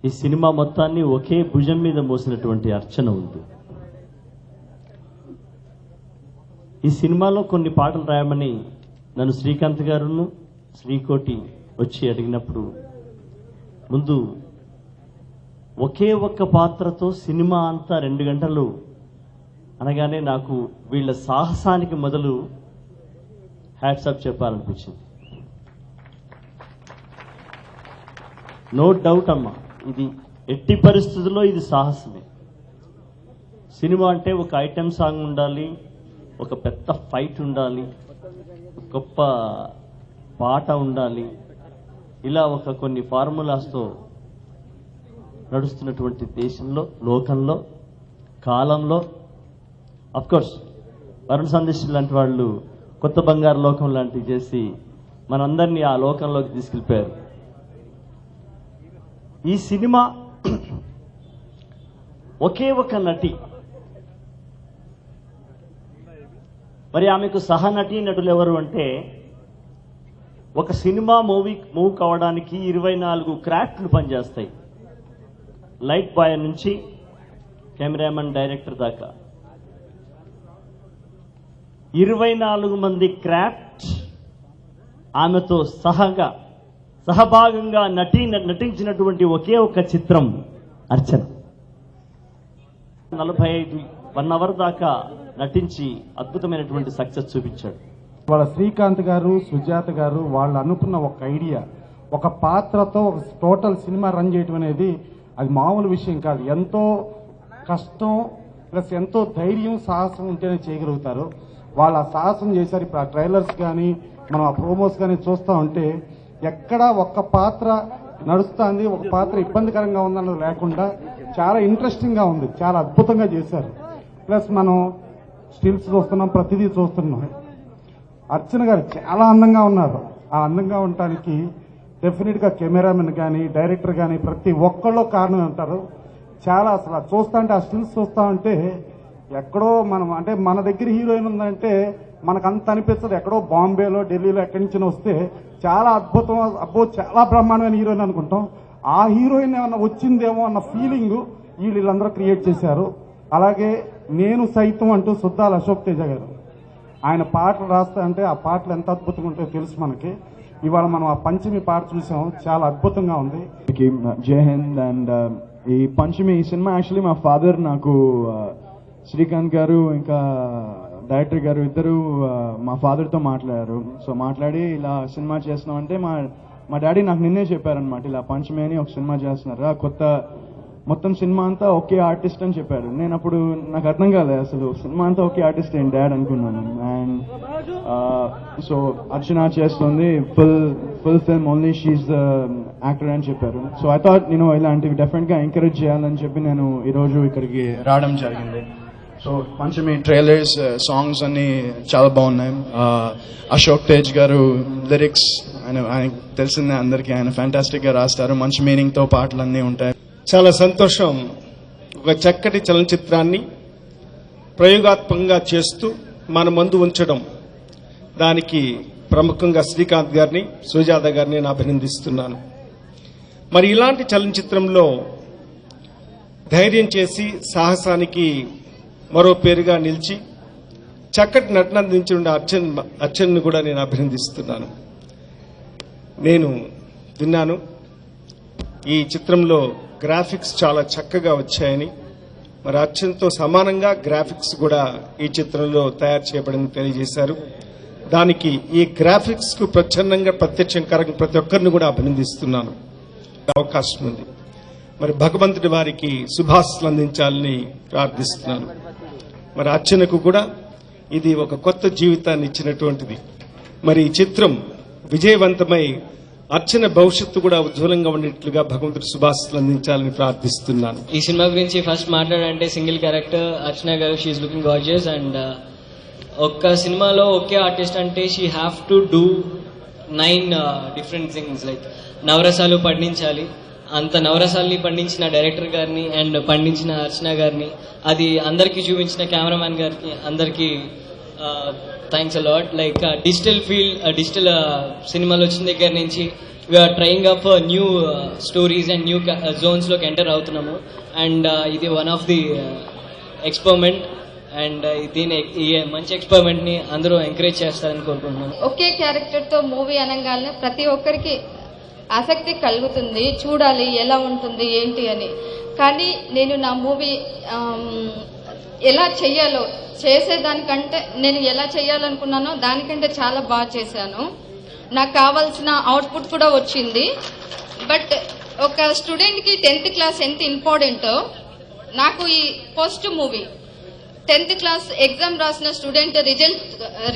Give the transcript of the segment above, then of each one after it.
ఈ సినిమా మొత్తాన్ని ఒకే భుజం మీద మోసినటువంటి అర్చన ఉంది. ఈ సినిమాలో కొన్ని పాటలు రాయమని నన్ను శ్రీకాంత్ గారును శ్రీకోటి వచ్చి అడిగినప్పుడు ముందు ఒకే ఒక్క పాత్రతో సినిమా అంతా 2 గంటలు అనగానే నాకు వీళ్ళ సాహసానికి మొదలు హ్యాట్సాప్ చెప్పాలనిపించింది. నో డౌట్ అమ్మా, ఇది ఎట్టి పరిస్థితుల్లో ఇది సాహసమే. సినిమా అంటే ఒక ఐటెం సాంగ్ ఉండాలి, ఒక పెద్ద ఫైట్ ఉండాలి, గొప్ప పాట ఉండాలి, ఇలా ఒక కొన్ని ఫార్ములాస్తో నడుస్తున్నటువంటి దేశంలో, లోకంలో, కాలంలో అఫ్కోర్స్ వరుణ్ సందేశ్ లాంటి వాళ్ళు కొత్త బంగారు లోకం లాంటివి చేసి మనందరినీ ఆ లోకంలోకి తీసుకెళ్ళిపోయారు. ఈ సినిమా ఒకే ఒక నటి, మరి ఆమెకు సహ నటీనటులు ఎవరు అంటే, ఒక సినిమా మూవ్ కావడానికి 24 క్రాఫ్ట్లు పనిచేస్తాయి. లైట్ బాయ్ నుంచి కెమెరామెన్, డైరెక్టర్ దాకా 24 మంది క్రాఫ్ట్ ఆమెతో సహభాగంగా నటించినటువంటి ఒకే ఒక చిత్రం అర్చన. 1 అవర్ దాకా నటించి అద్భుతమైనటువంటి సక్సెస్ చూపించాడు. వాళ్ళ శ్రీకాంత్ గారు, సుజాత గారు వాళ్ళు అనుకున్న ఒక ఐడియా, ఒక పాత్రతో ఒక టోటల్ సినిమా రన్ చేయడం అనేది అది మామూలు విషయం కాదు. ఎంతో కష్టం ప్లస్ ఎంతో ధైర్యం, సాహసం ఉంటేనే చేయగలుగుతారు. వాళ్ళు ఆ సాహసం చేశారు. ఇప్పుడు ఆ ట్రైలర్స్ కానీ మనం ఆ ప్రోమోస్ కానీ చూస్తూ ఉంటే ఎక్కడ ఒక్క పాత్ర నడుస్తుంది, ఒక పాత్ర ఇబ్బందికరంగా ఉందన్నది లేకుండా చాలా ఇంట్రెస్టింగ్గా ఉంది. చాలా అద్భుతంగా చేశారు. ప్లస్ మనం స్టిల్స్ చూస్తున్నాం, ప్రతిదీ చూస్తున్నాం. అర్చన గారు చాలా అందంగా ఉన్నారు. ఆ అందంగా ఉండటానికి డెఫినెట్గా కెమెరామెన్ కానీ, డైరెక్టర్ కానీ ప్రతి ఒక్కళ్ళు కారణం అంటారు. చాలా అసలు చూస్తా అంటే ఆ స్టిల్స్ చూస్తా ఉంటే ఎక్కడో మనం అంటే మన దగ్గర హీరోయిన్ ఉందంటే మనకు అంత అనిపిస్తుంది. ఎక్కడో బాంబేలో, ఢిల్లీలో ఎక్కడి నుంచి వస్తే చాలా అద్భుతం, అబ్బో చాలా బ్రహ్మాండమైన హీరోయిన్ అనుకుంటాం. ఆ హీరోయిన్ ఏమన్నా వచ్చిందేమో అన్న ఫీలింగ్ వీళ్ళందరూ క్రియేట్ చేశారు. అలాగే నేను సైతం అంటూ సుద్దాల అశోక్ తేజ గారు ఆయన పాటలు రాస్తా అంటే ఆ పాటలు ఎంత అద్భుతంగా ఉంటాయో తెలుసు మనకి. ఇవాళ మనం ఆ పంచమి పాట చూసాం, చాలా అద్భుతంగా ఉంది. జై హింద్. అండ్ ఈ పంచమి ఈ సినిమా యాక్చువల్లీ మా ఫాదర్ నాకు శ్రీకాంత్ గారు ఇంకా డైరెక్టర్ గారు ఇద్దరు మా ఫాదర్తో మాట్లాడారు. సో మాట్లాడి ఇలా సినిమా చేస్తున్నాం అంటే మా డాడీ నాకు నిన్నే చెప్పారనమాట, ఇలా పంచమి అని ఒక సినిమా చేస్తున్నారు, కొత్త మొత్తం సినిమా అంతా ఒకే ఆర్టిస్ట్ అని చెప్పారు. నేను అప్పుడు నాకు అర్థం కాలేదు అసలు సినిమా అంతా ఒకే ఆర్టిస్ట్ ఏంటి డాడ్ అనుకున్నాను. అండ్ సో అర్చన చేస్తుంది full film only she the actor అని చెప్పారు. సో ఐ థాట్ నేను ఇలాంటివి డెఫినెట్గా ఎంకరేజ్ చేయాలని చెప్పి నేను ఈరోజు ఇక్కడికి రావడం జరిగింది. సో పంచమి ట్రైలర్స్, సాంగ్స్ అన్ని చాలా బాగున్నాయి. అశోక్ తేజ్ గారు లిరిక్స్ ఆయనకు తెలిసిందే అందరికీ, ఆయన ఫ్యాంటాస్టిక్ గా రాస్తారు. మంచి మీనింగ్ తో పాటలు అన్నీ ఉంటాయి. చాలా సంతోషం. ఒక చక్కటి చలనచిత్రాన్ని ప్రయోగాత్మకంగా చేస్తూ మన ముందు ఉంచడం, దానికి ప్రముఖంగా శ్రీకాంత్ గారిని, సుజాత గారిని నేను అభినందిస్తున్నాను. మరి ఇలాంటి చలనచిత్రంలో ధైర్యం చేసి సాహసానికి మరో పేరుగా నిలిచి చక్కటి నటన అందించిన అర్చనను కూడా నేను అభినందిస్తున్నాను. నేను విన్నాను ఈ చిత్రంలో గ్రాఫిక్స్ చాలా చక్కగా వచ్చాయని, మరి అర్చనతో సమానంగా గ్రాఫిక్స్ కూడా ఈ చిత్రంలో తయారు చేయబడిందని తెలియజేశారు. దానికి ఈ గ్రాఫిక్స్ కు ప్రచ్ఛన్నంగా ప్రత్యక్షం కారకం ప్రతి ఒక్కరిని కూడా అభినందిస్తున్నాను. అవకాశం ఉంది. మరి భగవంతుడి వారికి శుభాశీస్సులు అందించాలని ప్రార్థిస్తున్నాను. మరి అర్చనకు కూడా ఇది ఒక కొత్త జీవితాన్ని ఇచ్చినటువంటిది. మరి ఈ చిత్రం విజయవంతమై అర్చన భవిష్యత్తు కూడా ఉజ్వలంగా ఉండేట్లుగా భగవంతుడు శుభాశీస్సులు అందించాలని ప్రార్థిస్తున్నాను. ఈ సినిమా గురించి ఫస్ట్ మాట్లాడాలంటే సింగిల్ క్యారెక్టర్ అర్చన గారు, షీఈ్ లుకింగ్ గార్జియస్. అండ్ ఒక్క సినిమాలో ఒకే ఆర్టిస్ట్ అంటే she have to do 9 different things. Like నవరసాలు పండించాలి, అంత నవరసాల్ని పండించిన డైరెక్టర్ గారిని అండ్ పండించిన అర్చన గారిని, అది అందరికీ చూపించిన కెమెరామ్యాన్ గారికి అందరికీ థ్యాంక్స్ అలాట్. లైక్ డిజిటల్ సినిమాలు వచ్చిన దగ్గర నుంచి we are trying up new stories and new జోన్స్లోకి ఎంటర్ అవుతున్నాము. అండ్ ఇది one of the experiment. And దీని ఈ మంచి ఎక్స్పెరిమెంట్ని అందరూ ఎంకరేజ్ చేస్తారని కోరుకుంటున్నాను. ఒకే క్యారెక్టర్తో మూవీ అనగానే ప్రతి ఒక్కరికి ఆసక్తి కలుగుతుంది, చూడాలి ఎలా ఉంటుంది ఏంటి అని. కానీ నేను నా మూవీ ఎలా చెయ్యాలో చేసేదానికంటే నేను ఎలా చేయాలనుకున్నానో దానికంటే చాలా బాగా చేశాను. నాకు కావాల్సిన అవుట్పుట్ కూడా వచ్చింది. బట్ ఒక స్టూడెంట్కి 10th క్లాస్ ఎంత ఇంపార్టెంటో నాకు ఈ first movie 10th class exam రాసిన స్టూడెంట్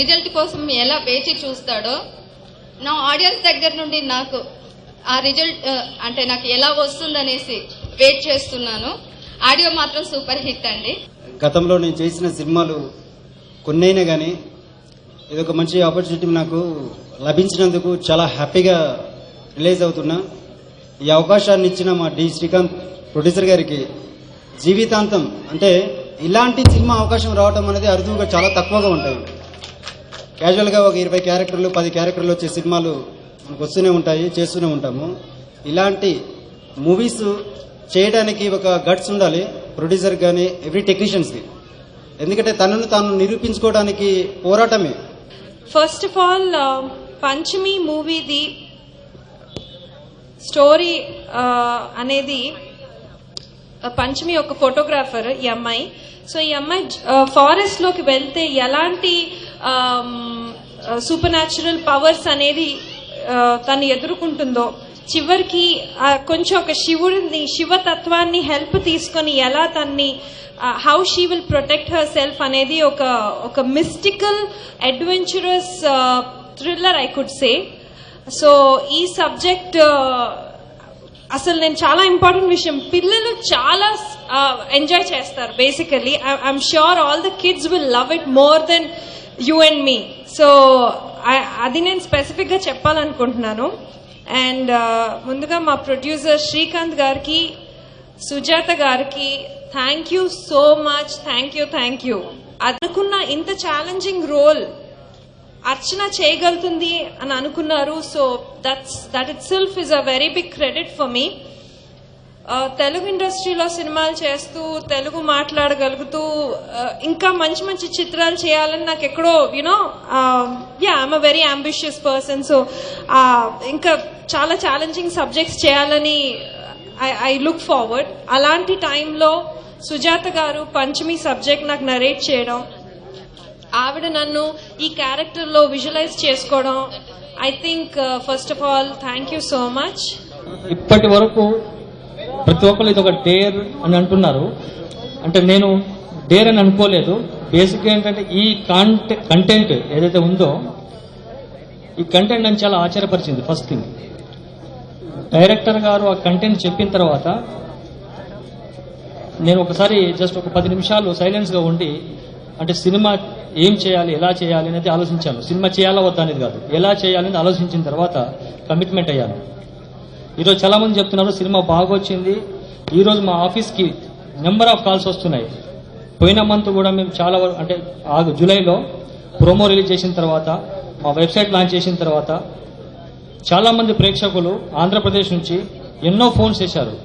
రిజల్ట్ కోసం ఎలా వేచి చూస్తాడో నా ఆడియన్స్ దగ్గర నుండి నాకు ఆ రిజల్ట్ అంటే నాకు ఎలా వస్తుందనేసి వెయిట్ చేస్తున్నాను. ఆడియో మాత్రం సూపర్ హిట్ అండి. గతంలో నేను చేసిన సినిమాలు కొన్నైనా కానీ ఇదొక మంచి ఆపర్చునిటీ నాకు లభించినందుకు చాలా హ్యాపీగా రిలీజ్ అవుతున్నా. ఈ అవకాశాన్ని ఇచ్చిన మా డి శ్రీకాంత్ ప్రొడ్యూసర్ గారికి జీవితాంతం, అంటే ఇలాంటి సినిమా అవకాశం రావడం అనేది అరుదుగా చాలా తక్కువగా ఉంటాయి. క్యాజువల్గా ఒక 20 క్యారెక్టర్లు 10 క్యారెక్టర్లు వచ్చే సినిమాలు మనకు వస్తూనే ఉంటాయి, చేస్తూనే ఉంటాము. ఇలాంటి మూవీస్ చేయడానికి ఒక గట్స్ ఉండాలి ప్రొడ్యూసర్ కానీ ఎవ్రీ టెక్నీషియన్స్కి. ఎందుకంటే తనను తాను నిరూపించుకోవడానికి పోరాటమే. ఫస్ట్ ఆఫ్ ఆల్ పంచమి మూవీది స్టోరీ అనేది పంచమి ఒక ఫోటోగ్రాఫర్ ఈ అమ్మాయి. సో ఈ అమ్మాయి ఫారెస్ట్ లోకి వెళ్తే ఎలాంటి సూపర్ న్యాచురల్ పవర్స్ అనేది తను ఎదుర్కొంటుందో, చివరికి కొంచెం ఒక శివతత్వాన్ని హెల్ప్ తీసుకొని ఎలా తన్ని how she will protect her self అనేది ఒక mystical adventurous thriller I could say. So ఈ సబ్జెక్ట్ అసలు నేను చాలా ఇంపార్టెంట్ విషయం, పిల్లలు చాలా ఎంజాయ్ చేస్తారు. Basically I'm sure all the kids will love it more than you and me. So అది నేను స్పెసిఫిక్గా చెప్పాలనుకుంటున్నాను. అండ్ ముందుగా మా ప్రొడ్యూసర్ శ్రీకాంత్ గారికి, సుజాత గారికి thank you so much. Thank you. అనుకున్న ఇంత ఛాలెంజింగ్ రోల్ అర్చన చేయగలుగుతుంది అని అనుకున్నారు. So that itself is a very big credit for me. Telugu ఇండస్ట్రీలో సినిమాలు చేస్తూ తెలుగు మాట్లాడగలుగుతూ ఇంకా మంచి మంచి చిత్రాలు చేయాలని నాకు ఎక్కడో I'm a very ambitious person. So ఇంకా చాలా ఛాలెంజింగ్ సబ్జెక్ట్స్ చేయాలని ఐ లుక్ ఫార్వర్డ్. అలాంటి టైంలో సుజాత గారు పంచమి సబ్జెక్ట్ నాకు నరేట్ చేయడం, ఆవిడ నన్ను ఈ క్యారెక్టర్లో విజువలైజ్ చేసుకోవడం, I think first of all thank you so much. ఇప్పటి వరకు ప్రతి ఒక్కరు ఇది ఒక డేర్ అని అంటున్నారు. అంటే నేను డేర్ అని అనుకోలేదు. బేసిక్గా ఏంటంటే ఈ కంటెంట్ ఏదైతే ఉందో ఈ కంటెంట్ నన్ను చాలా ఆశ్చర్యపరిచింది. ఫస్ట్ థింగ్, డైరెక్టర్ గారు ఆ కంటెంట్ చెప్పిన తర్వాత నేను ఒకసారి జస్ట్ ఒక 10 నిమిషాలు సైలెన్స్గా ఉండి, అంటే సినిమా ఏం చేయాలి, ఎలా చేయాలి అనేది ఆలోచించాను. సినిమా చేయాలా వద్దా అనేది కాదు, ఎలా చేయాలని ఆలోచించిన తర్వాత కమిట్మెంట్ అయ్యాను. ఈరోజు చాలా మంది చెప్తున్నారు సినిమా బాగా వచ్చింది. ఈరోజు మా ఆఫీస్కి నెంబర్ ఆఫ్ కాల్స్ వస్తున్నాయి. పోయిన మంత్ కూడా మేము చాలా అంటే జూలైలో ప్రోమో రిలీజ్ చేసిన తర్వాత, మా వెబ్సైట్ లాంచ్ చేసిన తర్వాత చాలా మంది ప్రేక్షకులు ఆంధ్రప్రదేశ్ నుంచి ఎన్నో ఫోన్స్ చేశారు.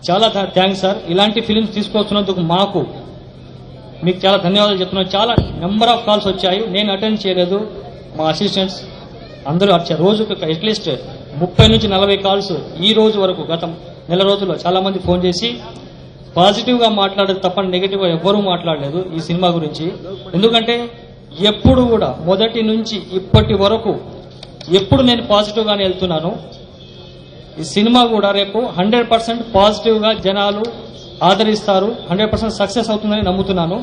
చాలా థ్యాంక్స్ సార్, ఇలాంటి ఫిలిమ్స్ తీసుకొస్తున్నందుకు మీకు చాలా ధన్యవాదాలు చెప్తున్నాను. చాలా నెంబర్ ఆఫ్ కాల్స్ వచ్చాయి, నేను అటెండ్ చేయలేదు, మా అసిస్టెంట్స్ అందరూ వచ్చారు. రోజుకు అట్లీస్ట్ 30 నుంచి 40 కాల్స్ ఈ రోజు వరకు గత నెల రోజుల్లో చాలా మంది ఫోన్ చేసి పాజిటివ్గా మాట్లాడదు తప్ప నెగిటివ్గా ఎవ్వరూ మాట్లాడలేదు ఈ సినిమా గురించి. ఎందుకంటే ఎప్పుడు కూడా మొదటి నుంచి ఇప్పటి వరకు ఎప్పుడు నేను పాజిటివ్గానే వెళ్తున్నాను. ఈ సినిమా కూడా రేపు 100% పాజిటివ్గా జనాలు ఆదరిస్తారు, 100% సక్సెస్ అవుతుందని నమ్ముతున్నాను.